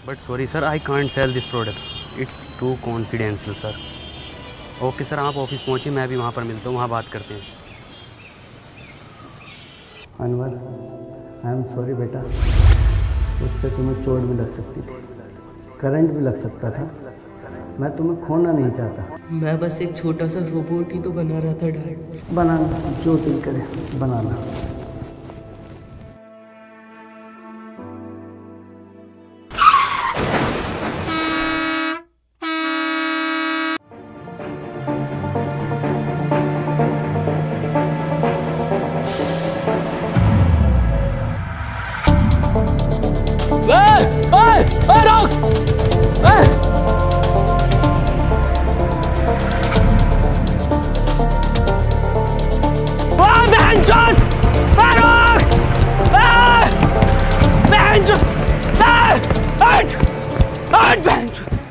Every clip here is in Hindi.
But sorry sir, I can't sell this product, it's too confidential sir. Okay sir, आप ऑफिस पहुँचिए, मैं भी वहाँ पर मिलता हूँ, वहाँ बात करते हैं। अनवर, आई एम सॉरी बेटा, उससे तुम्हें चोट भी लग सकती थी, करंट भी लग सकता था। मैं तुम्हें खोना नहीं चाहता। मैं बस एक छोटा सा रोबोट ही तो बना रहा था डैड। बनाना, जो दिल करे बनाना।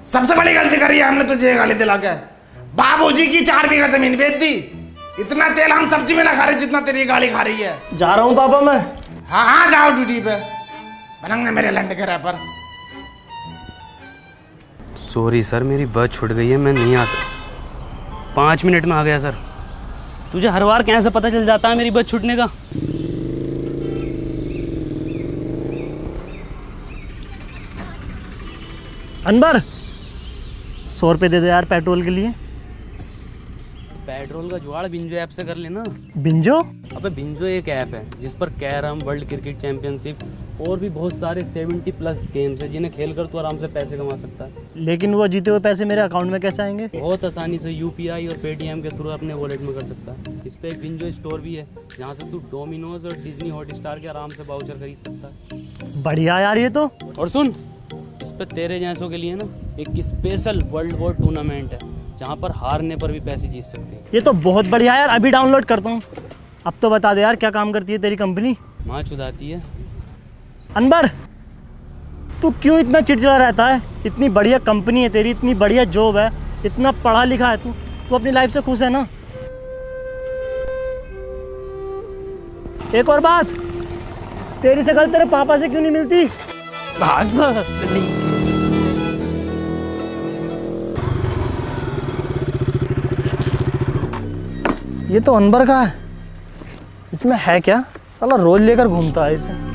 सबसे बड़ी गलती करी है हमने तुझे गाली दिला के। बाबूजी की 4 बीघा जमीन बेच दी। इतना तेल हम सब्जी में ना खा रहे जितना तेरी गाली खा रही है। जा रहा हूँ पापा मैं। हाँ हाँ जाओ ड्यूटी पे, बनंगे मेरे लंड के रैपर। सॉरी सर, मेरी बस छूट गई है, मैं नहीं आ सकता। 5 मिनट में आ गया सर। तुझे हर बार कैसे पता चल जाता है मेरी बस छूटने का? अनवर, 100 रुपये दे दे यार पेट्रोल के लिए। पेट्रोल का जुगाड़ बिंजो ऐप से कर लेना। बिंजो? अबे बिंजो एक ऐप है जिस पर कैरम, वर्ल्ड क्रिकेट चैंपियनशिप और भी बहुत सारे 70+ गेम्स हैं जिन्हें खेलकर तू आराम से पैसे कमा सकता है। लेकिन वो जीते हुए पैसे मेरे अकाउंट में कैसे आएंगे? बहुत आसानी से UPI और पेटीएम के थ्रू अपने वॉलेट में कर सकता है। इस पे एक बिंजो स्टोर भी है जहाँ से तू डोमिनोज और डिज्नी हॉटस्टार के आराम से वाउचर खरीद सकता है। बढ़िया यार ये तो। और सुन, इस पे तेरे जैसों के लिए ना एक स्पेशल वर्ल्ड वॉर टूर्नामेंट है जहाँ पर हारने पर भी पैसे जीत सकते हैं। ये तो बहुत बढ़िया यार, अभी डाउनलोड करता हूँ। अब तो बता दे यार, क्या काम करती है तेरी कंपनी? माँ चुदाती है। अनवर, तू क्यों इतना चिड़चिड़ा रहता है? इतनी बढ़िया कंपनी है तेरी, इतनी बढ़िया जॉब है, इतना पढ़ा लिखा है तू अपनी लाइफ से खुश है ना? एक और बात, तेरी शक्ल तेरे पापा से क्यों नहीं मिलती? ये तो अनवर का है, इसमें है क्या? साला रोज लेकर घूमता है इसे।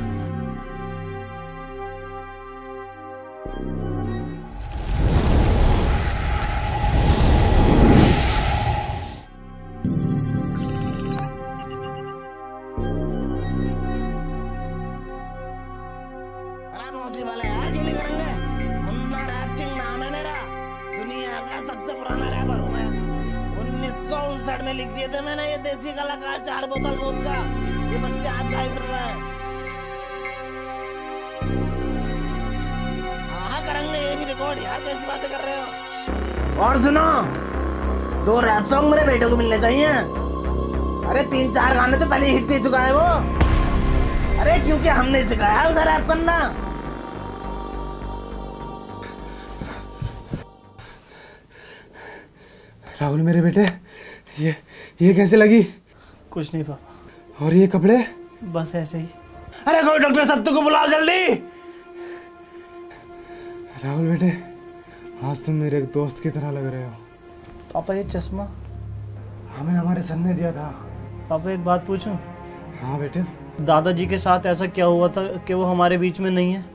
सबसे पुराना रैपर हूँ मैं। 1959 में लिख दिए थे मैंने ये देसी कलाकार 4 बोतल वोदका। ये बच्चे आज गाय फिर रहे हैं। हाँ करेंगे ये भी रिकॉर्ड यार, कैसी बातें कर रहे हो? और सुनो, 2 रैप सॉन्ग मेरे बेटे को मिलने चाहिए। अरे 3-4 गाने तो पहले हिट दे चुका है वो। अरे क्योंकि हमने सिखाया है उसे रैप करना। राहुल मेरे बेटे, ये कैसे लगी? कुछ नहीं पापा। और ये कपड़े? बस ऐसे ही। अरे कोई डॉक्टर सत्तू को बुलाओ जल्दी। राहुल बेटे, आज तुम मेरे एक दोस्त की तरह लग रहे हो। पापा ये चश्मा हमें हमारे सन ने दिया था। पापा एक बात पूछूं? हाँ बेटे। दादाजी के साथ ऐसा क्या हुआ था कि वो हमारे बीच में नहीं है?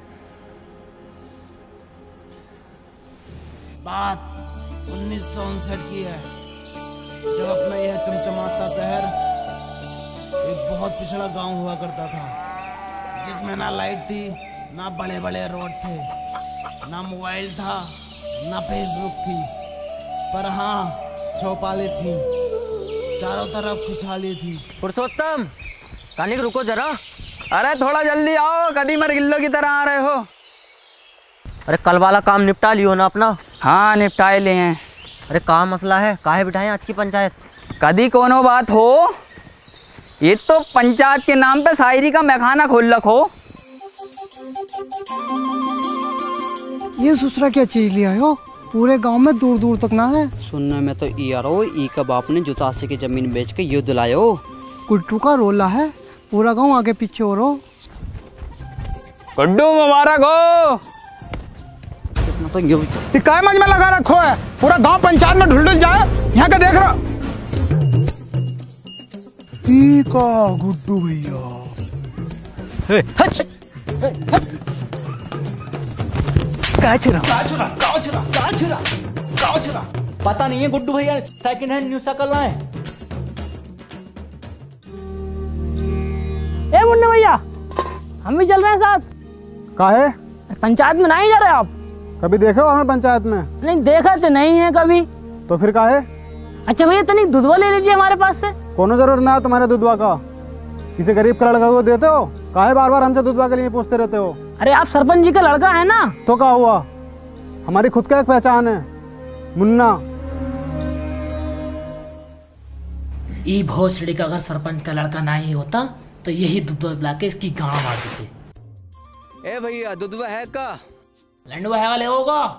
बात 1959 की है, जब अपना यह चमचमाता शहर एक बहुत पिछड़ा गांव हुआ करता था, जिसमें ना लाइट थी, ना बड़े बड़े रोड थे, ना मोबाइल था, ना फेसबुक थी, पर हाँ चौपालें थी, चारों तरफ खुशहाली थी। पुरुषोत्तम, कानिक रुको जरा। अरे थोड़ा जल्दी आओ, कदी मर गिल्लो की तरह आ रहे हो। अरे कल वाला काम निपटा लियो ना अपना? हाँ निपटाए ले हैं। अरे कहाँ मसला है, काहे बिठाएं आज की पंचायत? कदी कोनो बात हो, ये तो पंचायत के नाम पे शायरी का मैखाना खोल रखो। ये सुसरा क्या चीज लिया हो? पूरे गांव में दूर दूर तक ना है। सुनने में तो यारो ई का बाप ने जुतासी की जमीन बेच के युद्ध लायो। कुट्टू का रोला है, पूरा गांव आगे पीछे हो रो। गुड्डू मुबारक हो। तो यो ये काय मज में लगा रखो है, पूरा गांव पंचायत में ढुल जाए। यहाँ का देख रहा का गुड्डू भैया। पता नहीं है गुड्डू भैया सेकंड हैंड न्यू साइकिल लाए। ए मुन्ना भैया, हम भी चल रहे हैं साथ। काहे? पंचायत में नहीं जा रहे आप? कभी देखे हो हमें पंचायत में? नहीं देखा तो नहीं है कभी। तो फिर काहे? अच्छा भैया तनिक दूधवा ले लीजिए हमारे पास से। कोनो जरूरत ना है तुम्हारे दूधवा का। किसी गरीब का लड़का को देते हो? काहे बार बार हमसे दूधवा के लिए पूछते रहते हो? अरे आप सरपंच जी का लड़का है ना। तो क्या हुआ, हमारी खुद का एक पहचान है, मुन्ना। ई भोसड़ी का अगर सरपंच का लड़का नहीं होता तो यही दूधवा पिला के इसकी गांव मार देते। ए भैया दूधवा है का? लंडवा है वाले होगा।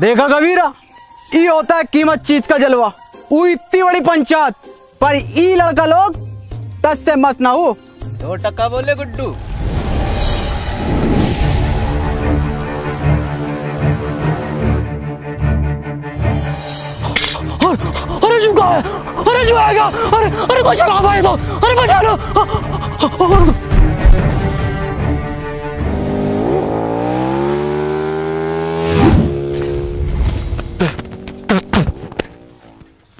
देखा कबीरा, ई होता है कीमत चीज का जलवा। वो इतनी बड़ी पंचायत पर ई लड़का लोग 10 से मस्त ना हो। 100% बोले गुड्डू। अरे झुका है, अरे झुकाएगा, अरे कोई चला पाए तो, अरे बचा लो।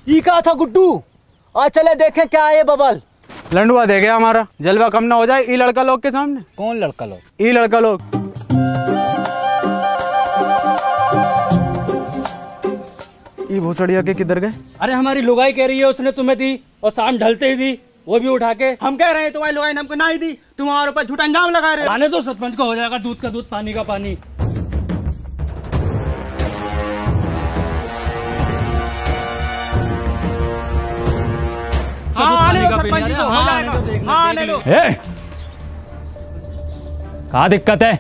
ये कहा था गुड्डू, आज चले देखें क्या है ये बबल। लंडुआ दे गया हमारा, जलवा कम ना हो जाए ई लड़का लोग के सामने। कौन लड़का लोग? ई लड़का लोग। ई भोसड़िया के किधर गए? अरे हमारी लुगाई कह रही है उसने तुम्हें दी और शाम ढलते ही दी, वो भी उठा के। हम कह रहे हैं तुम्हारी लुगाई ने हमको नहीं दी, तुम हमारे ऊपर झूठा इल्जाम लगा रहे हो। आने तो सरपंच को हो जाएगा दूध का दूध पानी का पानी। कहाँ दिक्कत है,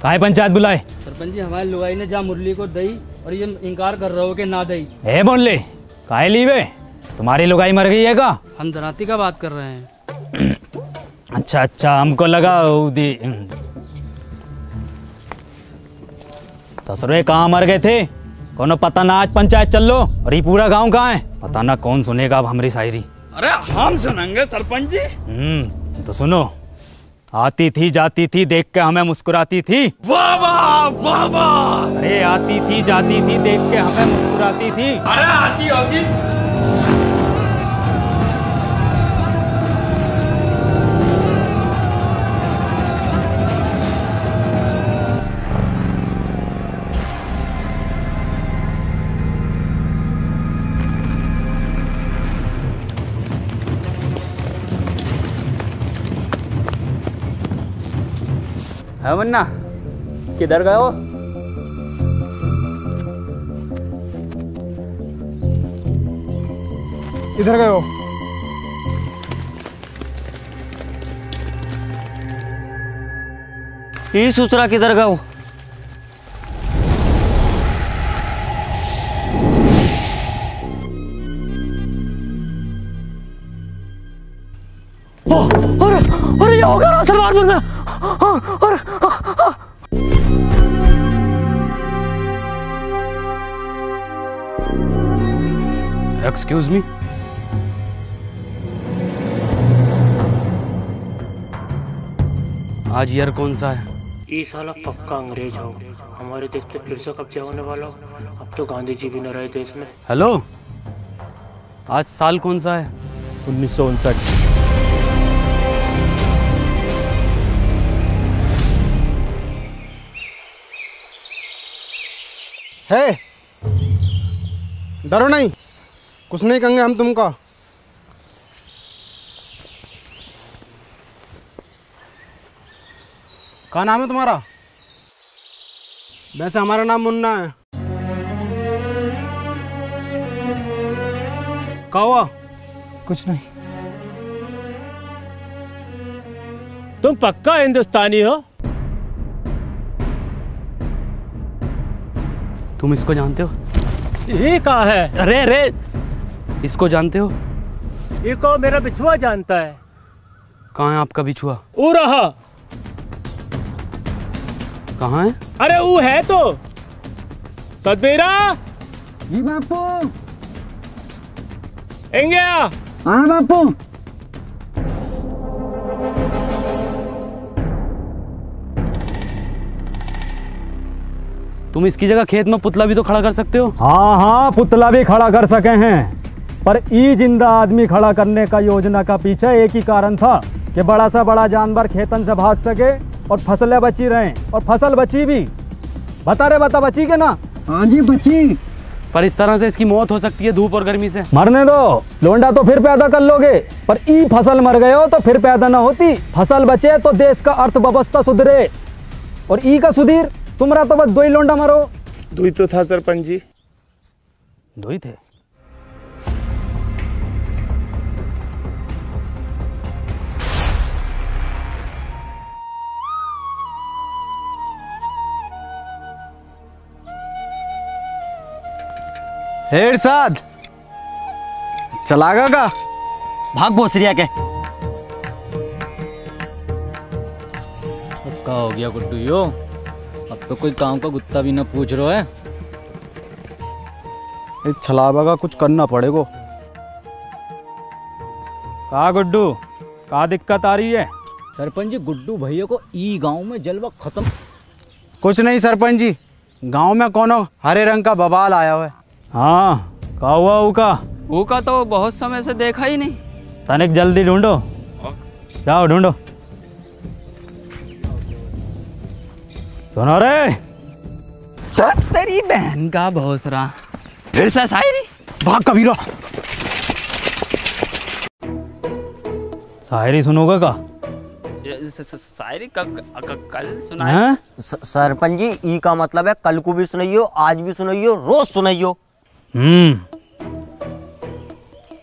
काहे पंचायत बुलाए? सरपंच जी हमारी लुगाई ने जा मुरली को दई और ये इनकार कर रहे हो कि ना दई। ए मुरली, काहे लीवे? तुम्हारी लुगाई मर गई है का? हम धराती का बात कर रहे हैं। अच्छा अच्छा, हमको लगा ससुरे कहाँ मर गए थे, कोनो पता ना। आज पंचायत चल लो और ये पूरा गांव कहाँ है पता ना। कौन सुनेगा अब हमारी शायरी? अरे हम सुनेंगे सरपंच जी। तो सुनो। आती थी जाती थी देख के हमें मुस्कुराती थी। वाह वाह वाह वाह। अरे आती थी जाती थी देख के हमें मुस्कुराती थी। अरे आती होगी। है मुन्ना, किधर गए हो? इधर गए हो? ये ससुरा किधर गए हो? अरे ये होगा सलमानपुर में। एक्सक्यूज मी, आज ईयर कौन सा है? ये साला पक्का अंग्रेज हो, हमारे देश पे फिर से कब्जा होने वाला हो। अब तो गांधी जी भी न रहे देश में। हेलो, आज साल कौन सा है? 1959। है, डरो नहीं, कुछ नहीं कहेंगे हम तुमको। क्या नाम है तुम्हारा? वैसे हमारा नाम मुन्ना है। क्या हुआ? कुछ नहीं। तुम पक्का हिंदुस्तानी हो? तुम इसको जानते हो? ये कहाँ है? अरे अरे, इसको जानते हो? ये को मेरा बिछुआ जानता है। कहाँ है आपका बिछुआ? वो रहा। कहाँ है? अरे वो है तो सतबीरा। जी बापू। गया। हाँ बापू। तुम इसकी जगह खेत में पुतला भी तो खड़ा कर सकते हो। हाँ हाँ, पुतला भी खड़ा कर सके हैं, पर ई जिंदा आदमी खड़ा करने का योजना का पीछे एक ही कारण था कि बड़ा सा बड़ा जानवर खेतन से भाग सके और फसलें बची रहें, और फसल बची भी। बता बची के ना? हाँ जी बची। पर इस तरह से इसकी मौत हो सकती है धूप और गर्मी से। मरने दो, लोंडा तो फिर पैदा कर लोगे, पर ई फसल मर गए हो तो फिर पैदा ना होती। फसल बचे तो देश का अर्थव्यवस्था सुधरे, और ई का सुधीर तुम्हारा तो बस 2 ही लोंडा मरो। 2 ही तो था सरपंच जी। 2 ही थे? इरशाद चलागा का भाग भोसरिया के। क्या हो गया गुड्डू यो? अब तो कोई काम का गुत्ता भी ना पूछ रहा है। इस छलावा का कुछ करना पड़ेगा। कहा गुड्डू, कहा दिक्कत आ रही है? सरपंच जी, गुड्डू भैया को ई गांव में जलवा खत्म। कुछ नहीं सरपंच जी, गांव में कोनो हरे रंग का बवाल आया हुआ है। हाँ, कहा हुआ ऊका तो बहुत समय से देखा ही नहीं। तनिक जल्दी ढूंढो, जाओ ढूंढो। सुनो रे, तेरी बहन का भोसरा फिर से शायरी। भाग कबीरा। शायरी सुनोगे का? शायरी कल सुनाए। सरपंच जी, ई का मतलब है कल को भी सुनाइयो, आज भी सुनाइयो, रोज सुनाइयो।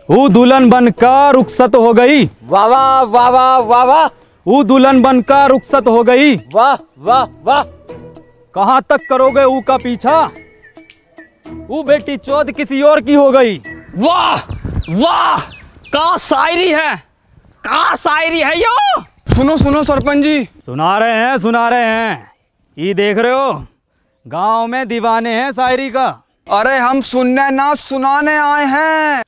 वो दुल्हन बनकर रुखसत हो गई। वाह वाह वाह वाह वाह वाह। वो दुल्हन बनकर रुखसत हो गई। वाह वाह वाह। कहाँ तक करोगे ऊ का पीछा? वो बेटी चौध किसी और की हो गई। वाह वाह, का शायरी है, का शायरी है यो। सुनो सुनो सरपंच जी। सुना रहे हैं। ये देख रहे हो, गांव में दीवाने हैं शायरी का। अरे हम सुनने ना सुनाने आए हैं।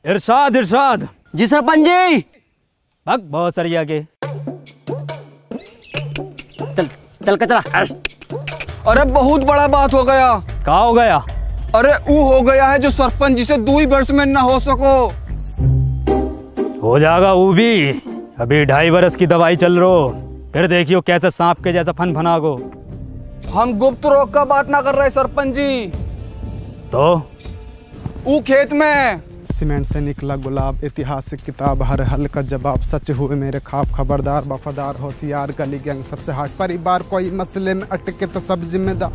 इरशाद। जी सरपंच जी। भग बहुत सरिया के। चल के चला। अरे बहुत बड़ा बात हो गया। क्या हो गया? अरे वो हो गया है जो सरपंच जी से 2 ही वर्ष में ना हो सको। हो जाएगा वो भी। अभी 2.5 बरस की दवाई चल रही, फिर देखियो कैसे सांप के जैसा फन गो। हम गुप्त रोग का बात ना कर रहे सरपंच जी। तो वो खेत में सीमेंट से निकला गुलाब, ऐतिहासिक किताब, हर हल का जवाब, सच हुए मेरे ख्वाब, खबरदार वफादार होशियार, गली गैंग सबसे हट, परिवार कोई मसले में अटके तो सब जिम्मेदार।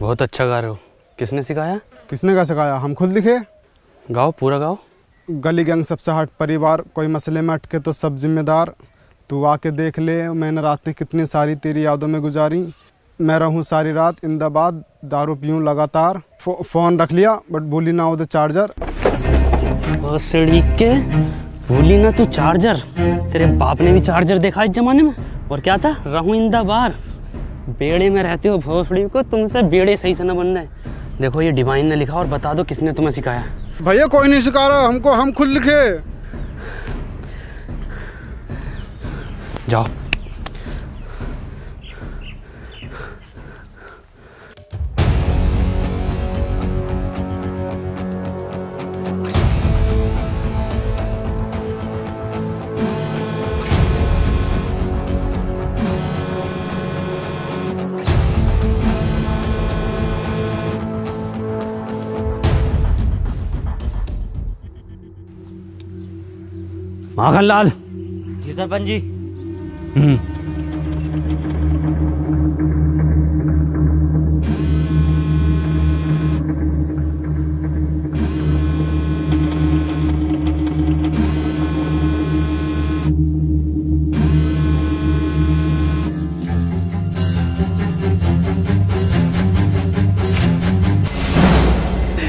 बहुत अच्छा गा रहे हो। किसने सिखाया? किसने का सिखाया? हम खुद लिखे। गाओ, पूरा गाओ। गली गैंग सबसे हट, परिवार कोई मसले में अटके तो सब जिम्मेदार, तू आके देख ले मैंने रातें कितनी सारी तेरी यादों में गुजारी, मैं रहूं सारी रात इंदाबाद, दारू पीऊं लगातार, फोन रख लिया बट भूली ना उधर चार्जर। के भूली ना तू चार्जर। तेरे बाप ने भी चार्जर देखा इस जमाने में। और क्या था? रहूं इंदाबाद। बेड़े में रहते हो भोसड़ी को, तुमसे बेड़े सही से न बनना है। देखो ये डिवाइन ने लिखा, और बता दो किसने तुम्हें सिखाया। भैया कोई नहीं सिखा रहा हमको, हम खुद लिखे। जाओ। माखनलाल। जी सरपंच जी।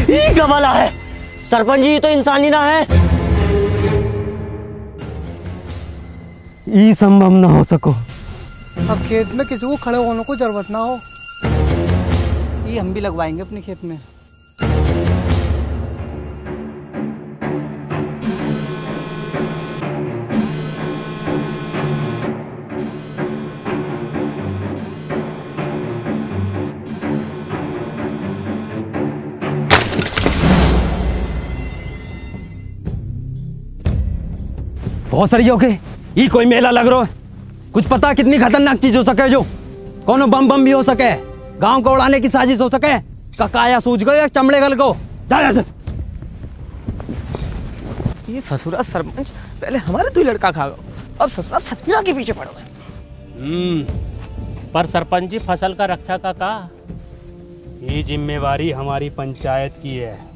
ये क्या वाला है? सरपंच जी तो इंसानी ना है। ये संभव ना हो सको। अब खेत में किसी को खड़े होने को जरूरत ना हो। ये हम भी लगवाएंगे अपने खेत में। बहुत सारी हो गए। ये कोई मेला लग रहा है। कुछ पता कितनी खतरनाक चीज हो सके जो कोनो बम बम भी हो सके, गांव को उड़ाने की साजिश हो सके। ककाया सूझ गए चमड़े गल को। ये ससुरा सरपंच पहले हमारे तो लड़का खा गया, अब ससुरा सतना के पीछे पड़ गए। पर सरपंच जी फसल का रक्षा का ये जिम्मेवारी हमारी पंचायत की है।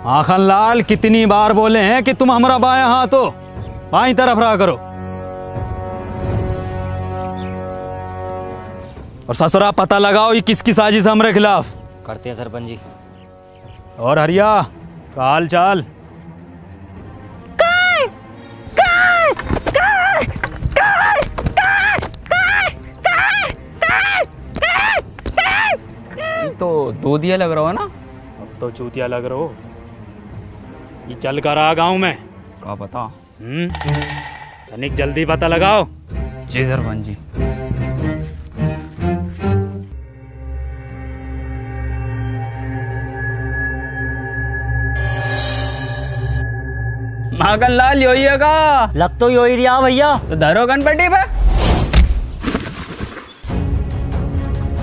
आखन लाल कितनी बार बोले हैं कि तुम हमारा बाएं हाथ हो, बाईं तरफ रहा करो। और ससुरा पता लगाओ ये किसकी साजिश है हमारे खिलाफ। करते हैं सरपंच जी। और हरिया का हाल चाल? तो दूधिया लग रहा हो ना? अब तो चूतिया लग रहा हो। ये चल कर आ गाँव में क्या पता। तनिक जल्दी पता लगाओ। जी सरपंच जी। मागन लाल योही का लग तो योही रिया भैया। तो धरो गणपति पे।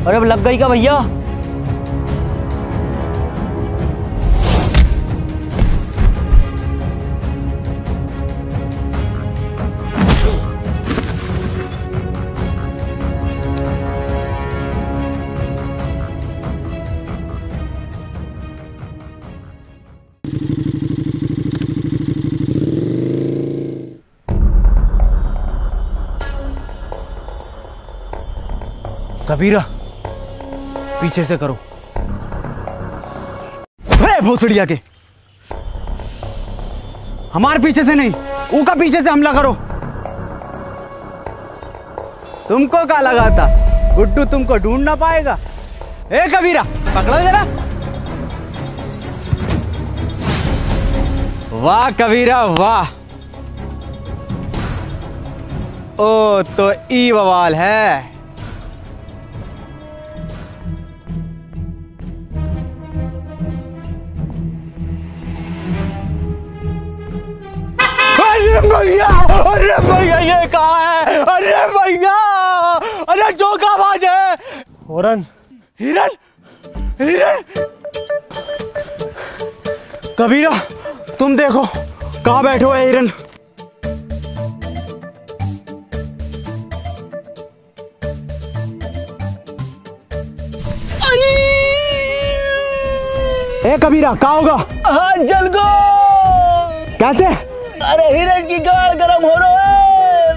अरे अब लग गई का भैया? कबीरा पीछे से करो। भोसड़िया के हमारे पीछे से नहीं, ऊका पीछे से हमला करो। तुमको क्या लगा था गुड्डू तुमको ढूंढ ना पाएगा? ए कबीरा पकड़ो जरा। वाह कबीरा वाह। ओ तो ई बवाल है। अरे भैया ये कहाँ है? अरे भैया, अरे जो का आवाज है? हिरन हिरन हिरन। कबीरा तुम देखो कहाँ बैठो है हिरन। ए कबीरा कहाँ होगा? हाँ जल गो। कैसे? अरे हिरन की गाड़ गरम हो रहा है।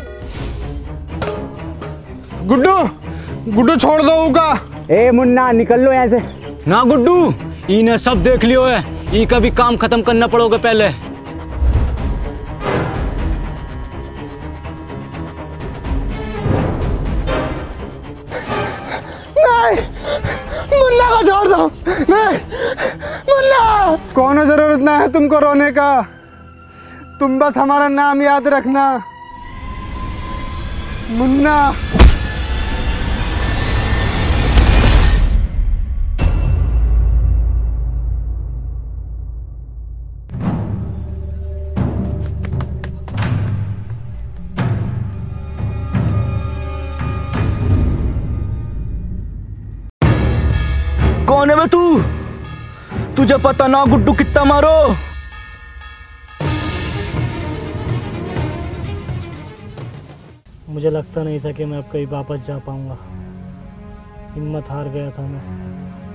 गुड्डू गुड्डू छोड़ दो उका। ए मुन्ना निकल लो यहाँ से। ना गुड्डू इन्हें सब देख लियो है, ई का भी काम खत्म करना पड़ोगे पहले। नहीं मुन्ना को छोड़ दो। नहीं मुन्ना, कोनो जरूरत ना है तुमको रोने का। तुम बस हमारा नाम याद रखना मुन्ना। कौन है बे तू? तुझे पता ना गुड्डू कितना मारो? मुझे लगता नहीं था कि मैं अब कहीं वापस जा पाऊंगा। हिम्मत हार गया था, मैं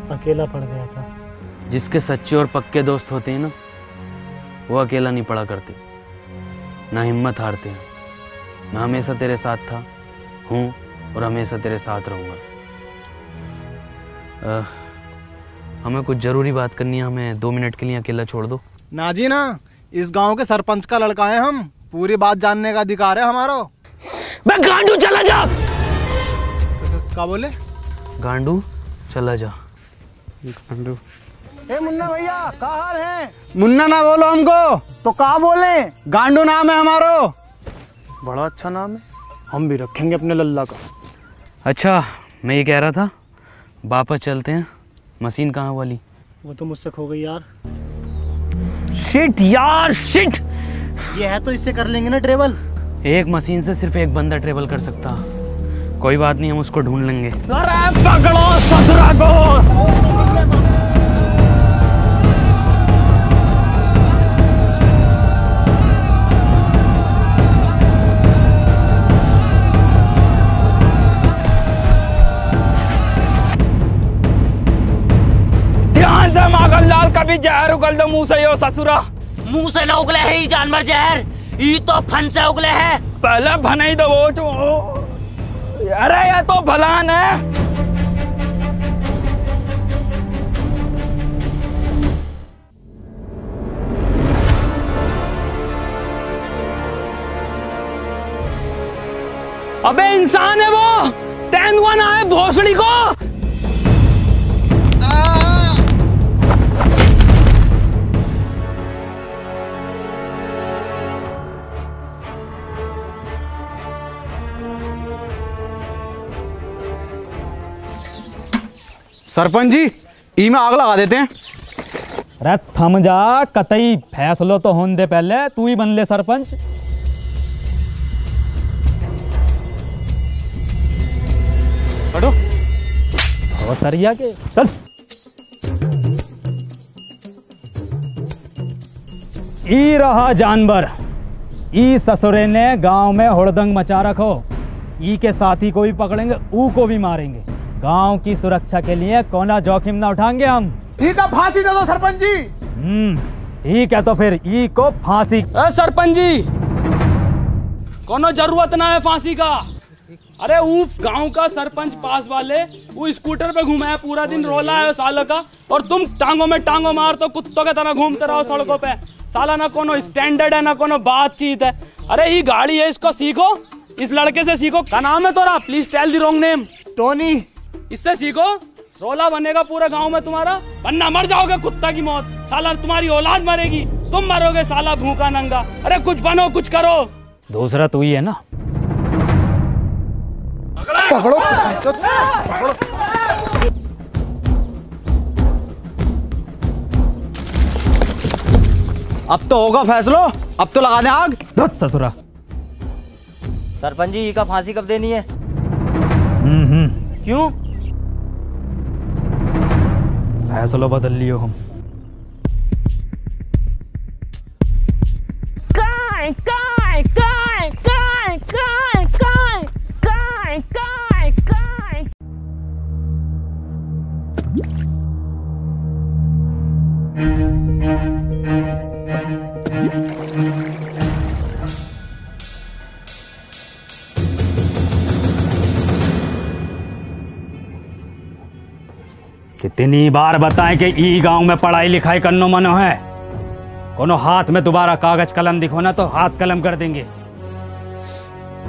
अकेला पड़ गया था। जिसके सच्चे और पक्के दोस्त होते हैं ना, वो अकेला नहीं पड़ा करते, ना हिम्मत हारते हैं। मैं हमेशा तेरे साथ था, हूँ और हमेशा तेरे साथ रहूँगा। हमें कुछ ज़रूरी बात करनी है, हमें 2 मिनट के लिए अकेला छोड़ दो। ना जी ना, इस गांव के सरपंच का लड़का है हम, पूरी बात जानने का अधिकार है हमारा। बे गांडू चला जा। क्या बोले? गांडू चला जा। गांडू। ए मुन्ना भैया, क्या हाल है? मुन्ना ना बोलो हमको, तो क्या बोले? गांडू नाम है हमारो। बड़ा अच्छा नाम है, हम भी रखेंगे अपने लल्ला का। अच्छा, मैं ये कह रहा था, वापस चलते हैं। मशीन कहाँ वाली? वो तो मुझसे खो गई यार। शिट यार शिट। ये है तो इससे कर लेंगे ना ट्रेवल। एक मशीन से सिर्फ एक बंदा ट्रेवल कर सकता। कोई बात नहीं, हम उसको ढूंढ लेंगे। अरे पकड़ो ससुरा को। ध्यान से माखन लाल, कभी जहर उगल दो मुंह से यो ससुरा। मुंह से ना उगले है ये जानवर जहर, ये तो फन से उगले है। पहले भनाई दो वो जो। अरे ये तो भलान है। अबे इंसान है वो, तेंदुआ ना है भोसड़ी को। सरपंच जी, ई में आग लगा देते हैं। अरे थम जा, कतई फैसलो तो होने दे, पहले तू ही बन ले सरपंच। हटो। और सरिया के चल। ई रहा जानवर, ई ससुरे ने गांव में हुड़दंग मचा रखो। ई के साथी को भी पकड़ेंगे, ऊ को भी मारेंगे। गांव की सुरक्षा के लिए कोना जोखिम ना उठाएंगे हम। ई का फांसी दे दो सरपंच जी। ठीक है, तो फिर ई को फांसी। सरपंच जी, कोनो जरूरत ना है फांसी का। अरे वो गांव का सरपंच पास वाले वो स्कूटर पे घूमा है, पूरा दिन रोला है सालों का, और तुम टांगों में टांगों मार तो कुत्तों के तरह घूमते रहो सड़कों पे। साला ना कोनो स्टैंडर्ड है ना कोनो बातचीत है। अरे ये गाड़ी है, इसको सीखो, इस लड़के से सीखो। क्या नाम है तोरा? Please tell the wrong name. Tony. इससे सीखो, रोला बनेगा पूरे गांव में तुम्हारा, वरना मर जाओगे कुत्ता की मौत। साला तुम्हारी औलाद मरेगी, तुम मरोगे साला भूखा नंगा। अरे कुछ बनो, कुछ करो। दूसरा तू ही है ना। पकड़ो, पकड़ो। अब तो होगा फैसलो, अब तो लगा दे आग। ससुरा। सरपंच जी, ई का फांसी कब देनी है? क्यों? फैसलो बदल लियो हम। काय काय काय काय काय काय काय काय काय। कितनी बार बताएं कि ई गांव में पढ़ाई लिखाई करनो मनो है। कोनो हाथ में दोबारा कागज कलम दिखो ना तो हाथ कलम कर देंगे।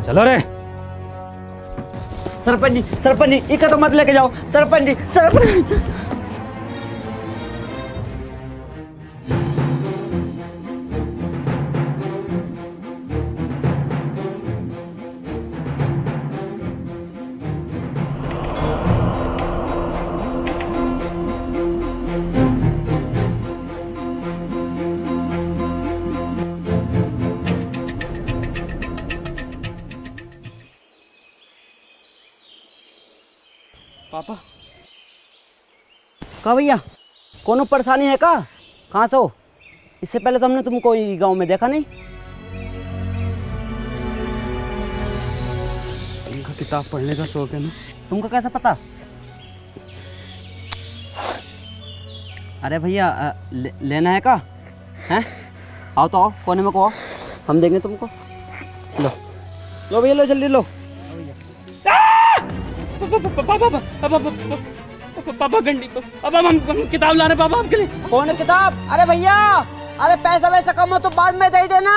चलो रे। सरपंच जी, इका तो मत लेके जाओ। सरपंच जी, सरपंच। पापा। का भैया, कोनो परेशानी है का? कहाँ से हो? इससे पहले तो हमने तुमको गांव में देखा नहीं। इनका किताब पढ़ने का शौक है ना। तुमको कैसा पता? अरे भैया, लेना है का? हैं? आओ तो आओ, कोने में को आओ, हम देंगे तुमको। लो भैया, लो जल्दी लो। पापा घंटी अब हम किताब ला रहे पापा आपके लिए। कौन है किताब? अरे भैया, अरे पैसा वैसा कम हो तो बाद में दे देना।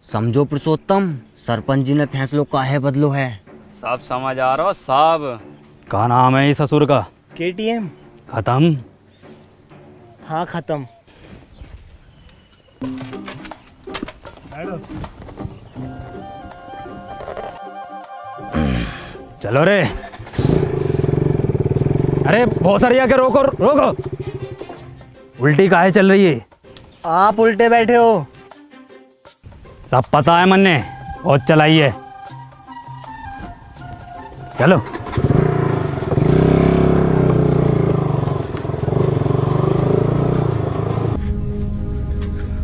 समझो पुरुषोत्तम, सरपंच जी ने फैसलों काहे बदलो है। सब समझ आ रहा हो सब। क्या नाम है इस ससुर का? KTM। खत्म? हाँ खत्म। चलो रे। अरे भोसरिया के रोको रोको, उल्टी काहे चल रही है? आप उल्टे बैठे हो। सब पता है मन्ने, बहुत चलाई है। चलो।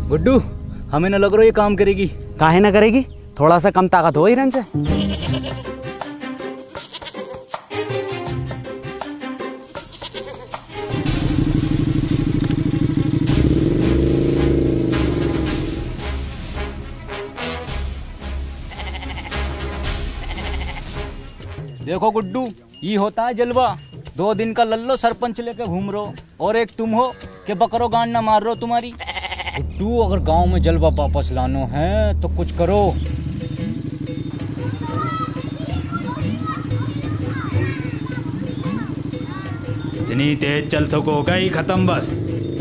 गुड्डू, हमें न लग रहा ये काम करेगी। काहे ना करेगी, थोड़ा सा कम ताकत हो हिरन से। देखो गुड्डू, ये होता है जलवा। 2 दिन का लल्लो सरपंच लेके घूम रहो, और एक तुम हो कि बकरो गांड ना मार रहे हो तुम्हारी। गुड्डू, अगर गांव में जलवा वापस लानो है तो कुछ करो। इतनी तेज चल सको गई खत्म बस।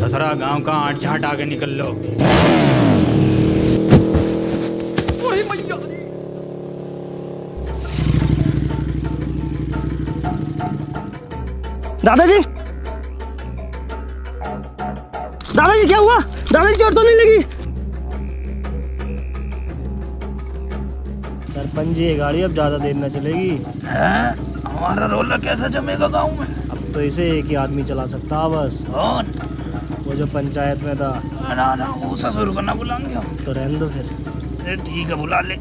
ससरा गांव का आठ झाट आगे निकल लो। दादाजी, दादाजी क्या हुआ? दादाजी चोट तो नहीं लगी? सरपंच जी, ये गाड़ी अब ज्यादा देर न चलेगी। हमारा रोला कैसे जमेगा गांव में? अब तो इसे एक ही आदमी चला सकता है बस। कौन? वो जो पंचायत में था। ना ना, वो ससुर को ना बुलाएंगे हम। तो रहने दो फिर। ठीक है, बुला ले।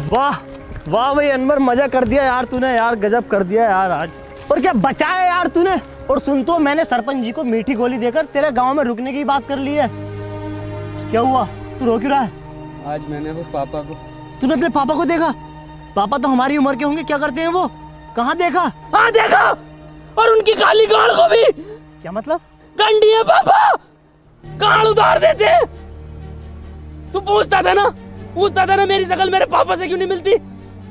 वाह वाह भाई अनवर, मजा कर दिया यार तूने। यार गजब कर दिया यार आज। और क्या बचाया यार तूने। और सुन तो, मैंने सरपंच जी को मीठी गोली देकर तेरे गांव में रुकने की बात कर ली है। क्या हुआ, तू रो क्यों रहा है? आज मैंने वो पापा को। तूने अपने पापा को देखा? पापा तो हमारी उम्र के होंगे, क्या करते हैं वो? कहाँ देखा? हाँ देखा, और उनकी काली गाड़ को भी। क्या मतलब? गंडी है पापा, गाड़ उतार देते हैं। तू पूछता था ना मेरी शकल मेरे पापा से क्यों नहीं मिलती?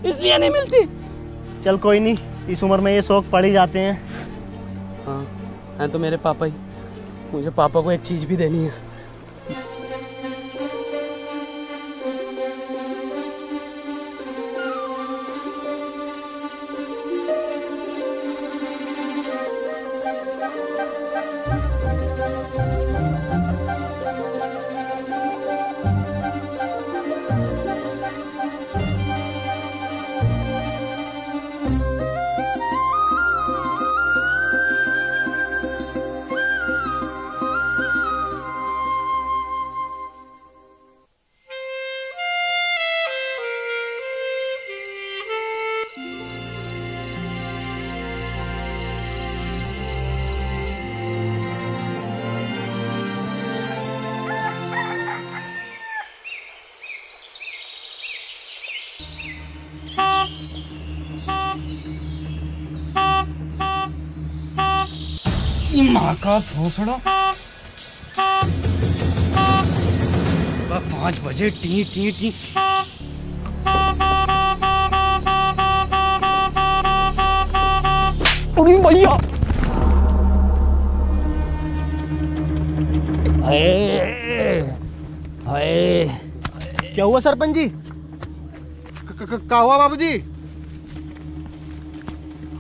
इसलिए नहीं मिलती। चल कोई नहीं, इस उम्र में ये शौक पड़ ही जाते हैं। हाँ, हैं तो मेरे पापा ही। मुझे पापा को एक चीज भी देनी है। माँ का भोसड़ा। 5 बजे टी टी टी। अरे भैया, क्या हुआ सरपंच जी? क्या हुआ बाबूजी?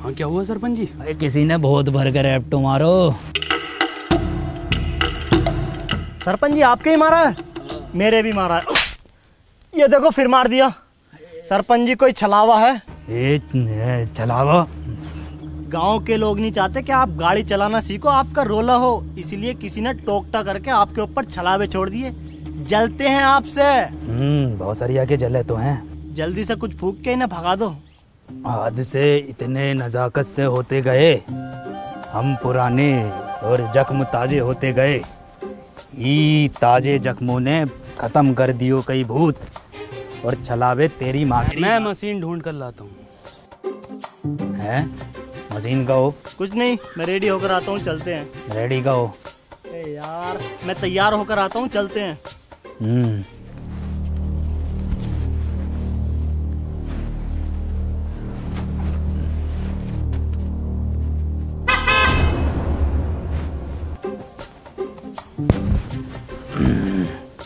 हाँ क्या हुआ सरपंच जी? अरे किसी ने बहुत भर कर एप्टो मारो। सरपंच जी आपके ही मारा है? मेरे भी मारा है। ये देखो फिर मार दिया। सरपंच जी कोई छलावा है? छलावा? गांव के लोग नहीं चाहते कि आप गाड़ी चलाना सीखो, आपका रोला हो, इसलिए किसी ने टोकटा करके आपके ऊपर छलावे छोड़ दिए। जलते हैं आपसे। बहुत सारी आके जले तो हैं। जल्दी से कुछ फूंक के इन्हें भगा दो। हाथ से इतने नजाकत से होते गए हम पुराने और जख्म ताजे होते गए। ई ताजे जख्मों ने खत्म कर दियो कई भूत और चलावे तेरी माँ। मैं मशीन ढूंढ कर लाता हूँ। है मशीन का हो? कुछ नहीं, मैं रेडी होकर आता हूँ, चलते हैं। रेडी का हो? यार मैं तैयार होकर आता हूँ, चलते हैं।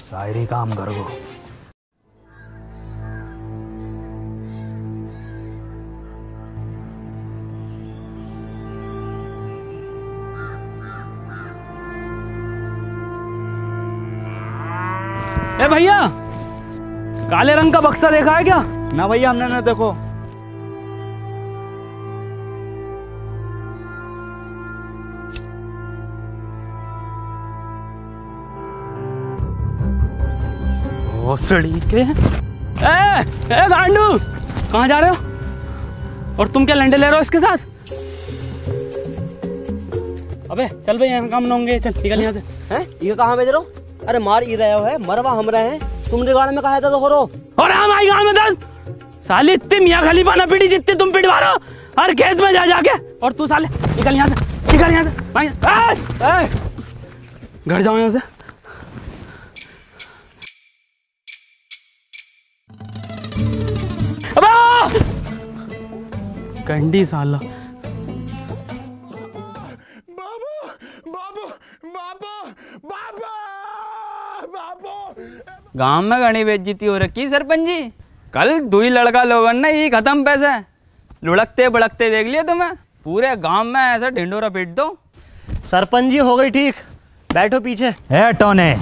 शायरी काम कर गो। ए भैया, काले रंग का बक्सा देखा है क्या? ना भैया, हमने ना देखो। भोसड़ी के। ए गांडू, कहाँ जा रहे हो? और तुम क्या लंडे ले रहे हो इसके साथ? अबे चल भाई, यहाँ काम न होंगे, चल निकल यहाँ से। हैं? ये कहाँ भेज रहे हो? अरे मार ही रहे हो है, मरवा हम रहे हैं। तुमने गाड़ में कहा था तो करो। और हम आई गाँव में दर्द साली इतनी मियाँ खलीफा ना पीटी जितनी तुम पिटवा रहे हो हर खेत में जा जाके। और तू साले निकल यहाँ से, निकल यहाँ से। घर जाओ यहाँ से। कंडी साला। गांव में घनी बेइज्जती हो रखी सरपंच जी। कल दुई लड़का लोगन ने ये खत्म पैसे लुढ़कते बड़कते देख लिया तुम्हें। पूरे गांव में ऐसा ढिंडोरा पीट दो। सरपंच जी हो गई ठीक, बैठो पीछे। है टोने,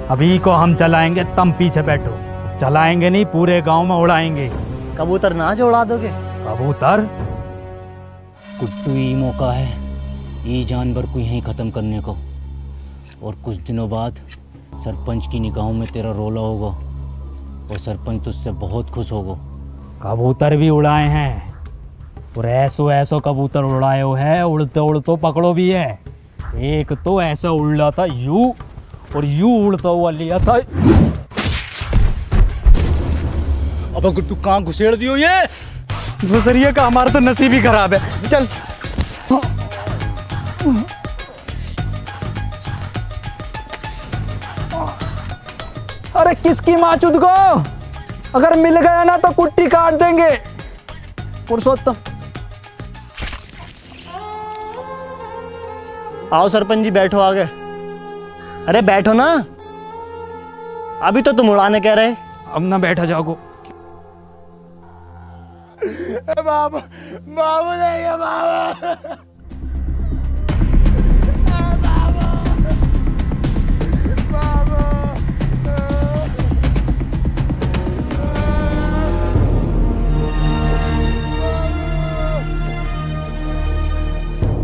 अभी को हम चलाएंगे, तुम पीछे बैठो। चलाएंगे नहीं, पूरे गांव में उड़ाएंगे। कबूतर नाच उड़ा दोगे? कबूतर? कुट्टू ही मौका है ये जानवर को यहीं ख़त्म करने को। और कुछ दिनों बाद सरपंच की निगाहों में तेरा रोला होगा और सरपंच तुझसे बहुत खुश होगा। कबूतर भी उड़ाए हैं और ऐसो ऐसो कबूतर उड़ाए हो है, उड़ते उड़ते पकड़ो भी है। एक तो ऐसा उड़ा था यू और यू उड़ता हुआ लिया था। अब गुट्टू कहाँ घुसेड़ दियो ये भुसरिया का? हमारा तो नसीब ही खराब है। चल अरे किसकी माचुद को, अगर मिल गया ना तो कुट्टी काट देंगे। पुरुषोत्तम आओ सरपंच जी, बैठो आगे। अरे बैठो ना, अभी तो तुम उड़ाने कह रहे। अब ना बैठा जाओ। बाबू बाबू नहीं, बाबू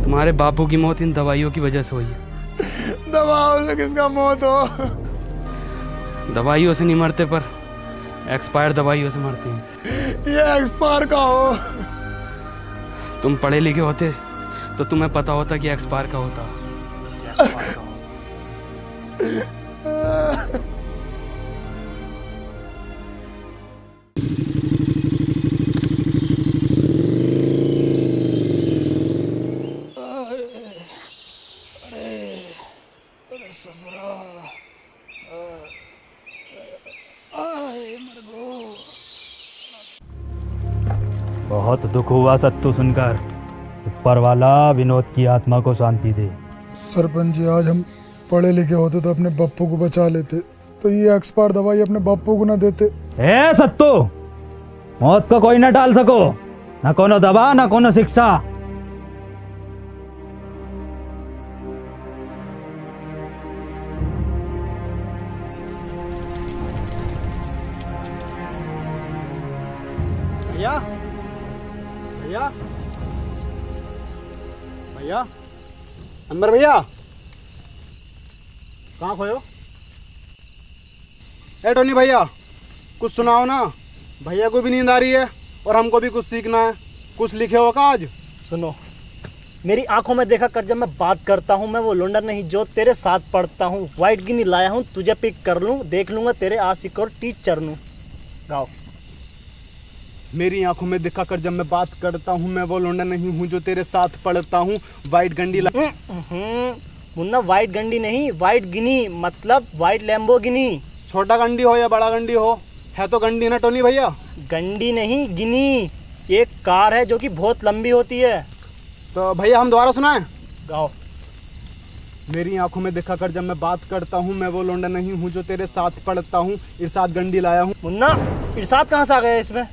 तुम्हारे बापू की मौत इन दवाइयों की वजह से हुई है। दवाओं से किसका मौत हो? दवाइयों से नहीं मरते, पर एक्सपायर दवाइयों से मरते हैं। ये एक्सपायर का हो? तुम पढ़े लिखे होते तो तुम्हें पता होता कि एक्सपायर का होता। बहुत दुख हुआ सत्तू सुनकर। ऊपर वाला विनोद की आत्मा को शांति दे। सरपंच जी, आज हम पढ़े लिखे होते तो अपने बप्पू को बचा लेते, तो ये एक्सपायर दवाई अपने बप्पू को ना देते। ए सत्तू, मौत को कोई ना टाल सको, ना कोनो दवा ना कोनो शिक्षा। भैया भैया भैया, अंबर भैया, कहाँ खोयो? ए टोनी भैया, कुछ सुनाओ ना। भैया को भी नींद आ रही है और हमको भी कुछ सीखना है। कुछ लिखे हो का आज? सुनो, मेरी आंखों में देखा कर जब मैं बात करता हूँ, मैं वो लुंडा नहीं जो तेरे साथ पढ़ता हूँ। वाइट गिनी लाया हूँ तुझे पिक कर लूँ, देख लूंगा तेरे आशिक और टीचर नू। गाओ। मेरी आंखों में देखा कर जब मैं बात करता हूँ, मैं वो लौंडा नहीं हूँ जो तेरे साथ पढ़ता हूँ। वाइट गंडी मुन्ना वाइट गंडी नहीं, वाइट गिनी मतलब वाइट लैम्बोर्गिनी। छोटा गंडी हो या बड़ा गंडी हो, है तो गंडी ना टोनी भैया। गंडी नहीं गिनी, एक कार है जो कि बहुत लंबी होती है। तो भैया हम दोबारा सुनाएं? गाओ। मेरी आंखों में देखा कर जब मैं बात करता हूँ, मैं वो लौंडा नहीं हूँ जो तेरे साथ पढ़ता हूँ। इरशाद गंडी लाया हूँ। मुन्ना इरशाद कहाँ से आ गया इसमें?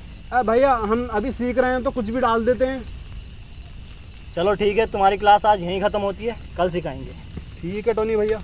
भैया हम अभी सीख रहे हैं तो कुछ भी डाल देते हैं। चलो ठीक है, तुम्हारी क्लास आज यहीं ख़त्म होती है, कल सिखाएंगे। ठीक है टोनी भैया।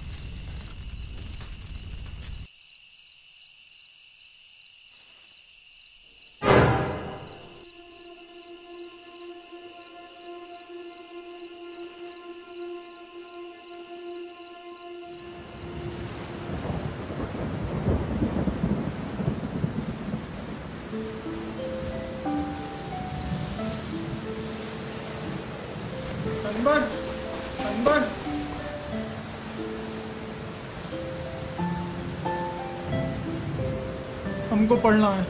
हमको पढ़ना है।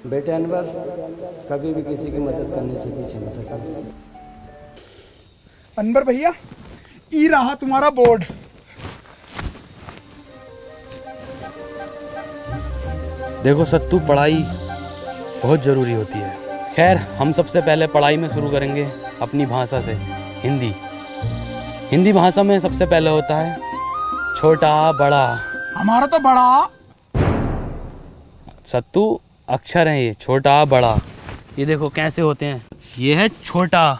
बेटे अनवर, कभी भी किसी की मदद करने से पीछे मत हटना। अनवर भैया, ई रहा तुम्हारा बोर्ड। देखो सत्तू, पढ़ाई बहुत ज़रूरी होती है। खैर, हम सबसे पहले पढ़ाई में शुरू करेंगे अपनी भाषा से, हिंदी। हिंदी भाषा में सबसे पहले होता है छोटा बड़ा। हमारा तो बड़ा। सत्तू अक्षर है ये, छोटा बड़ा। ये देखो कैसे होते हैं। ये है छोटा,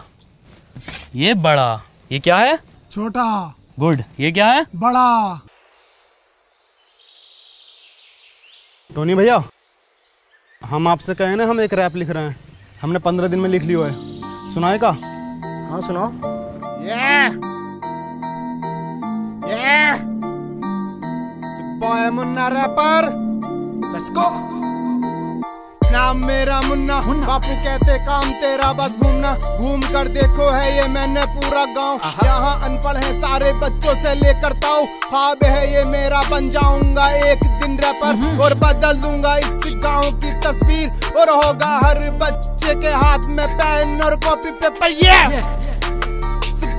ये बड़ा। ये क्या है? छोटा। गुड। ये क्या है? बड़ा। टोनी भैया, हम आपसे कहे ना, हम एक रैप लिख रहे हैं। हमने 15 दिन में लिख लिया है, सुनाएगा? हाँ सुनाओ। Boy Munna rapper, let's go. नाम मेरा मुन्ना, बापू कहते काम तेरा बस घूमना। घूम कर देखो है ये मैंने पूरा गांव। यहाँ अनपढ़ है सारे बच्चों से लेकर ताऊ। ख्वाब है ये मेरा, बन जाऊंगा एक दिन रैपर और बदल दूंगा इस गांव की तस्वीर। और होगा हर बच्चे के हाथ में पेन और copy paper.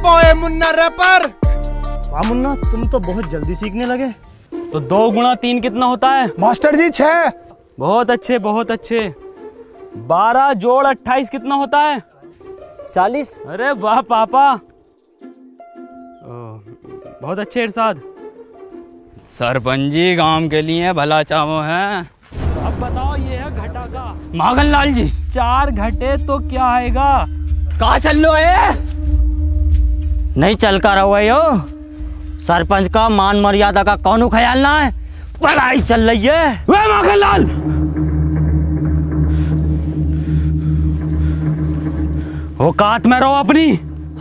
Boy Munna rapper. वाह मुन्ना, तुम तो बहुत जल्दी सीखने लगे। तो 2 गुणा 3 कितना होता है? मास्टर जी 6। बहुत अच्छे, बहुत अच्छे। 12 जोड़ 28 कितना होता है? 40। अरे वाह पापा, बहुत अच्छे इरशाद। सरपंच जी गांव के लिए भला चाहो है। अब बताओ, ये है घटा का। माखन लाल जी, 4 घटे तो क्या आएगा? कहाँ चल लो है? नहीं चल कर रहा है यो। सरपंच का मान मर्यादा का कौन ख्याल ना है? पढ़ाई चल रही है। वे माखन लाल, औकात में रहो अपनी।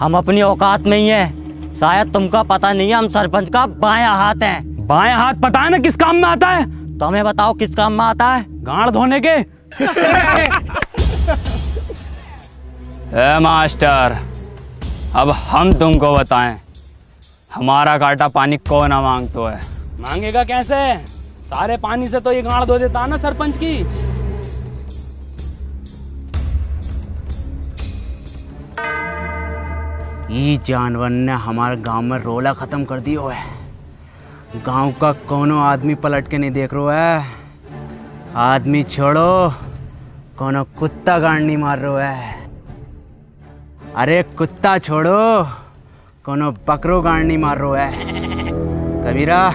हम अपनी औकात में ही है। शायद तुमका पता नहीं है, हम सरपंच का बायां हाथ हैं। बायां हाथ पता है ना किस काम में आता है? तो हमें बताओ किस काम में आता है? गांड धोने के। ए मास्टर, अब हम तुमको बताएं, हमारा काटा पानी कौन ना मांगतो है? मांगेगा कैसे? सारे पानी से तो ये गांड धो देता ना सरपंच की। ये जानवर ने हमारे गांव में रोला खत्म कर दिया है। गांव का कोनो आदमी पलट के नहीं देख रहा है। आदमी छोड़ो, कोनो कुत्ता गांड नहीं मार रहा है। अरे कुत्ता छोड़ो, कोनो बकरो गांड नहीं मार रहा है। कबीरा,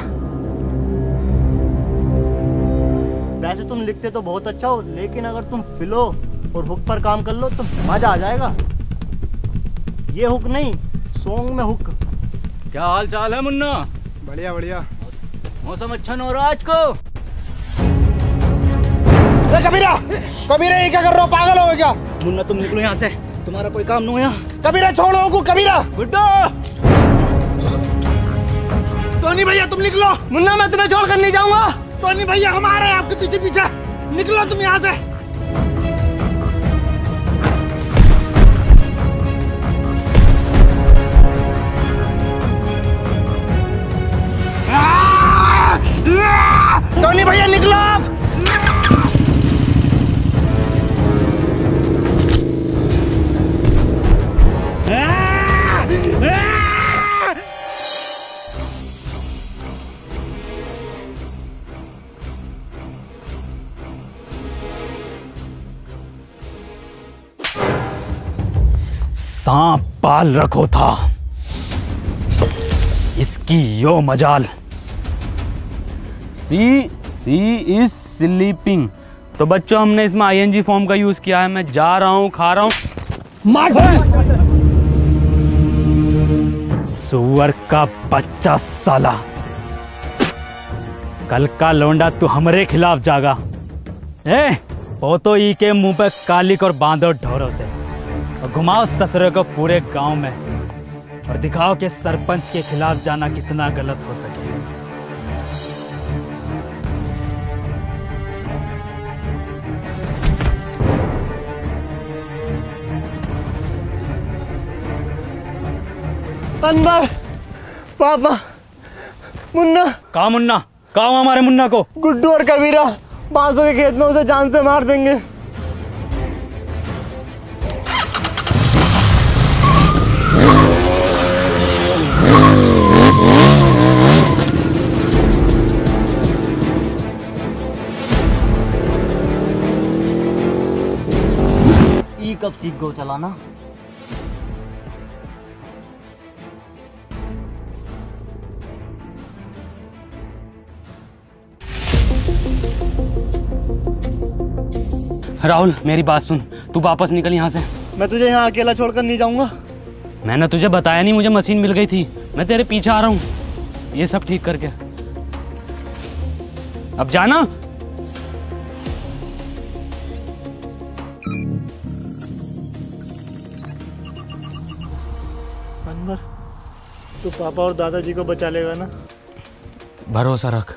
वैसे तुम लिखते तो बहुत अच्छा हो, लेकिन अगर तुम फिलो और हुक पर काम कर लो तो मजा आ जाएगा। ये हुक नहीं, सॉन्ग में हुक। क्या हाल चाल है मुन्ना? बढ़िया बढ़िया। मौसम अच्छा न हो रहा आज को। कबीरा, कबीरा ये क्या कर रहे हो? पागल हो क्या? मुन्ना तुम निकलो यहाँ से, तुम्हारा कोई काम नहीं हो यहाँ। कबीरा छोड़ो को। कबीरा, टोनी भैया तुम निकलो। मुन्ना मैं तुम्हें छोड़कर नहीं जाऊंगा। टोनी भैया हम आ रहे हैं आपके पीछे पीछे। निकलो तुम यहाँ से। टोनी भैया निकलो आप। सांप पाल रखो था, इसकी यो मजाल। सी इज स्लीपिंग। तो बच्चों हमने इसमें आईएनजी फॉर्म का यूज किया है। मैं जा रहा हूँ, खा रहा हूँ। सुअर का बच्चा साला, कल का लौंडा तू हमरे खिलाफ जागा। वो तो ई के मुंह पे कालिक और बांधो ढोरों से और घुमाओ ससुरे को पूरे गांव में और दिखाओ कि सरपंच के खिलाफ जाना कितना गलत हो सके। अनवर, पापा, मुन्ना। कहा मुन्ना? कहा हमारे मुन्ना को? गुड्डू और कबीरा बांसों के खेत में उसे जान से मार देंगे। ई कब सीख गो चलाना? राहुल मेरी बात सुन, तू वापस निकल यहाँ से। मैं तुझे यहाँ अकेला छोड़कर नहीं जाऊंगा। मैंने तुझे बताया नहीं, मुझे मशीन मिल गई थी। मैं तेरे पीछे आ रहा हूँ ये सब ठीक करके। अब जाना। अनवर, तू पापा और दादाजी को बचा लेगा ना? भरोसा रख।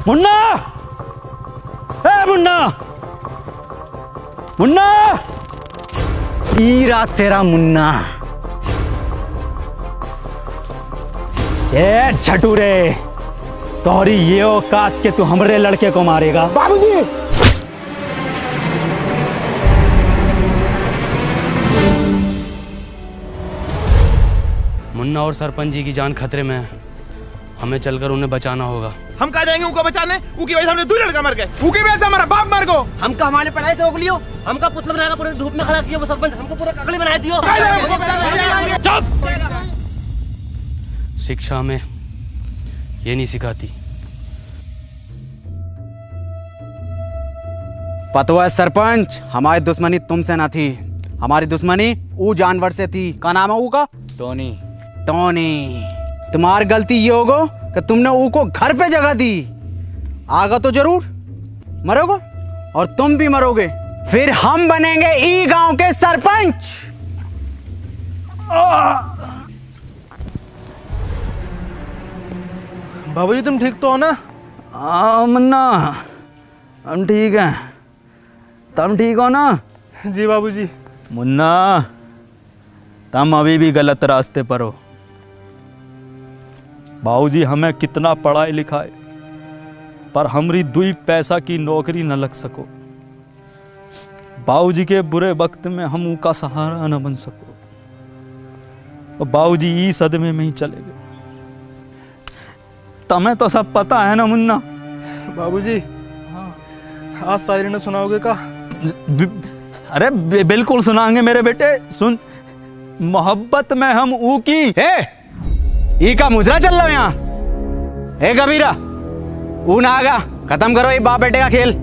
मुन्ना! मुन्ना! मुन्ना! ईरा तेरा मुन्ना। ये झटूरे, तोहरी ये औकात के तू हमरे लड़के को मारेगा? बाबूजी! मुन्ना और सरपंच जी की जान खतरे में है। हमें चलकर उन्हें बचाना होगा। हम कहाँ जाएंगे उनको बचाने? उनकी वजह से हमने 2 लड़का मर गए। उनकी वजह से हमारा बाप मर गो। हमका हमारे पढ़ाई से रोक लियो, हमका पुतला बनाकर पूरे धूप में खड़ा किया वो सरपंच, हमको पूरा ककड़ी बना दियो। चुप! शिक्षा हमें ये नहीं सिखाती। पता है सरपंच, हमारी दुश्मनी तुमसे ना थी, हमारी दुश्मनी ऊ जानवर से थी। क्या नाम है ऊ का? टोनी। टोनी। तुम्हारी गलती ये होगा कि तुमने ऊ को घर पे जगह दी। आगा तो जरूर मरोगे और तुम भी मरोगे, फिर हम बनेंगे ई गांव के सरपंच। बाबूजी तुम ठीक तो हो ना? हाँ मुन्ना, हम ठीक हैं। तुम ठीक हो ना? जी बाबूजी। मुन्ना, तुम अभी भी गलत रास्ते पर हो। बाबूजी हमें कितना पढ़ाई लिखाए पर हमारी 2 पैसा की नौकरी न लग सको। बाबूजी के बुरे वक्त में हम उनका सहारा न बन सको और बाबूजी ई सदमे में ही चले गए। तुम्हें तो सब पता है ना मुन्ना? बाबूजी आज शायरी ने सुनाओगे का? अरे बिल्कुल सुनाएंगे मेरे बेटे। सुन, मोहब्बत में हम ऊ की ई का मुजरा चल रहा है यहाँ। हे कबीरा, ऊ ना आगा, खत्म करो ये बाप बेटे का खेल।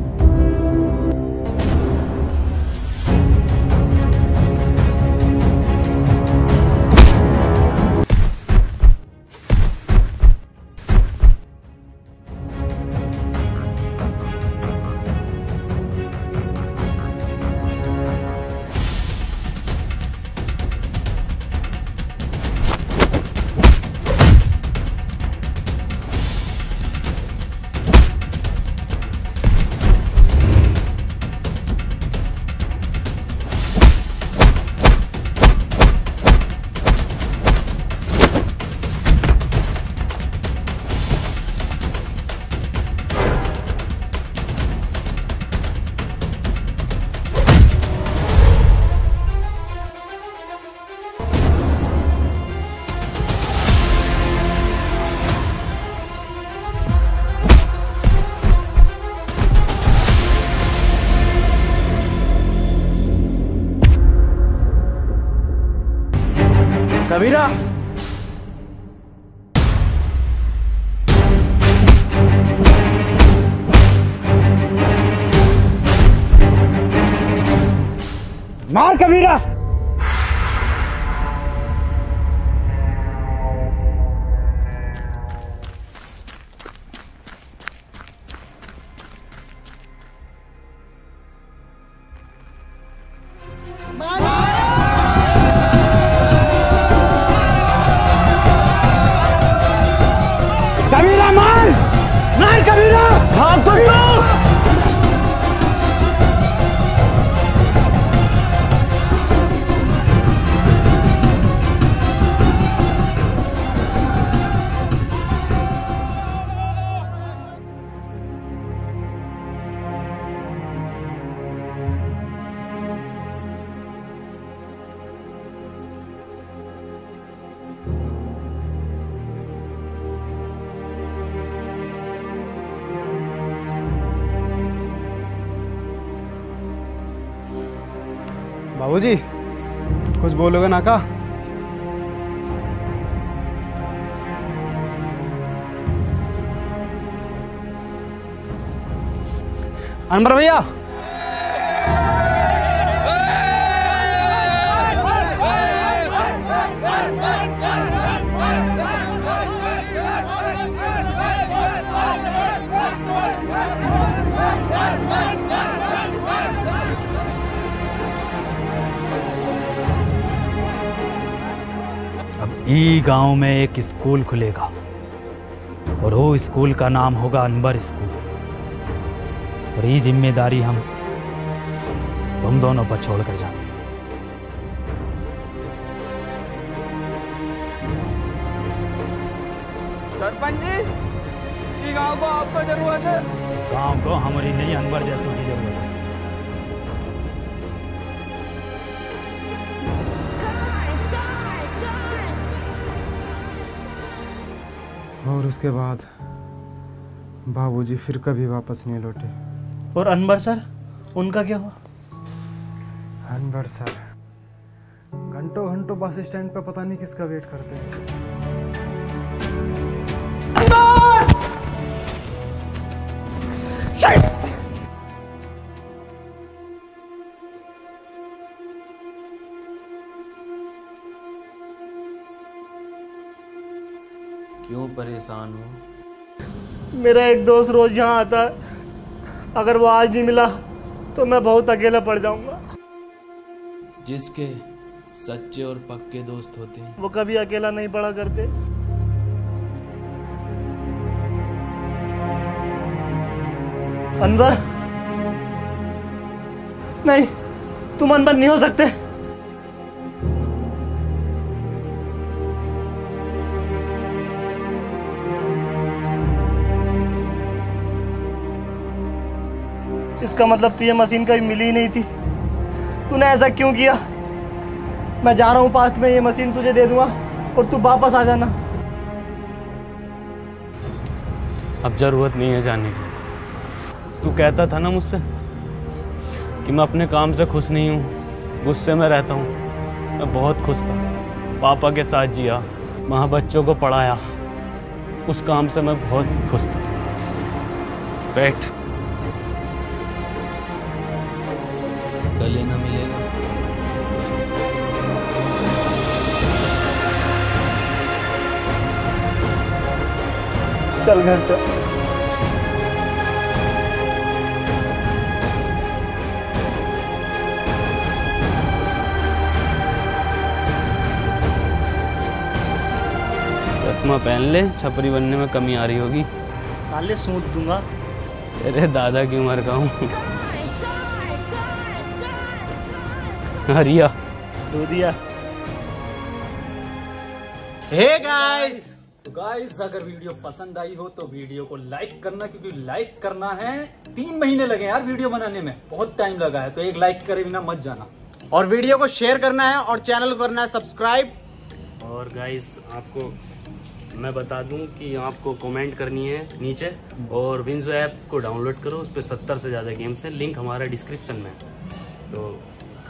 कबीरा, मार कबीरा। कबीरा मार, मार कबीरा। भाग कबीरा। बाबूजी, कुछ बोलोगे ना का? अनवर भैया, ई गांव में एक स्कूल खुलेगा और वो स्कूल का नाम होगा अनवर स्कूल। और ये जिम्मेदारी हम तुम दोनों पर छोड़ कर जाते हैं। सरपंच जी, ये गांव को आपको जरूरत है। गांव को हमारी नहीं, अनवर जैसों की जरूरत है। और उसके बाद बाबूजी फिर कभी वापस नहीं लौटे। और अनवर सर, उनका क्या हुआ? अनवर सर घंटों घंटों बस स्टैंड पे पता नहीं किसका वेट करते हैं। क्यों परेशान हो? मेरा एक दोस्त रोज यहाँ आता है, अगर वो आज नहीं मिला तो मैं बहुत अकेला पड़ जाऊंगा। जिसके सच्चे और पक्के दोस्त होते हैं वो कभी अकेला नहीं पड़ा करते। अनवर, नहीं, तुम अनवर नहीं हो सकते। इसका मतलब तुझे मशीन कभी मिली ही नहीं थी। तूने ऐसा क्यों किया? मैं जा रहा हूँ पास्ट में, ये मशीन तुझे दे दूंगा और तू वापस आ जाना। अब जरूरत नहीं है जाने की। तू कहता था ना मुझसे कि मैं अपने काम से खुश नहीं हूँ, गुस्से में रहता हूँ। मैं बहुत खुश था, पापा के साथ जिया, वहाँ बच्चों को पढ़ाया, उस काम से मैं बहुत खुश था। बैठ, गले न मिलेगा। चल घर चल। चश्मा पहन ले, छपरी बनने में कमी आ रही होगी। साले सूंट दूंगा। तेरे दादा की उम्र का हूँ। हरिया दूधिया। हे गाइस, तो गाइस अगर वीडियो पसंद आई हो तो वीडियो को लाइक करना, क्योंकि लाइक करना है। 3 महीने लगे यार वीडियो बनाने में, बहुत टाइम लगा है, तो एक लाइक करे बिना मत जाना। और वीडियो को शेयर करना है और चैनल को करना है सब्सक्राइब। और गाइस आपको मैं बता दूं कि आपको कमेंट करनी है नीचे, और विंजो ऐप को डाउनलोड करो, उस पर 70 से ज़्यादा गेम्स हैं, लिंक हमारा डिस्क्रिप्शन में है। तो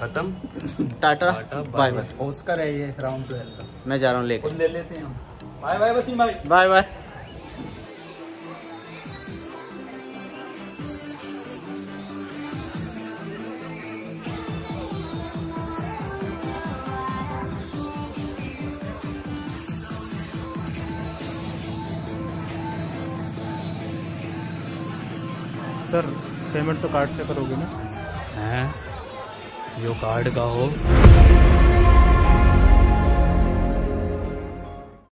खत्म। Tata bye bye. ऑस्कर है ये राउंड 12 का। मैं जा रहा हूँ लेकर। ले लेते हैं हम। बाय बाय वसीम भाई। Bye bye. सर पेमेंट तो कार्ड से करोगे ना? हैं? यो कार्ड का हो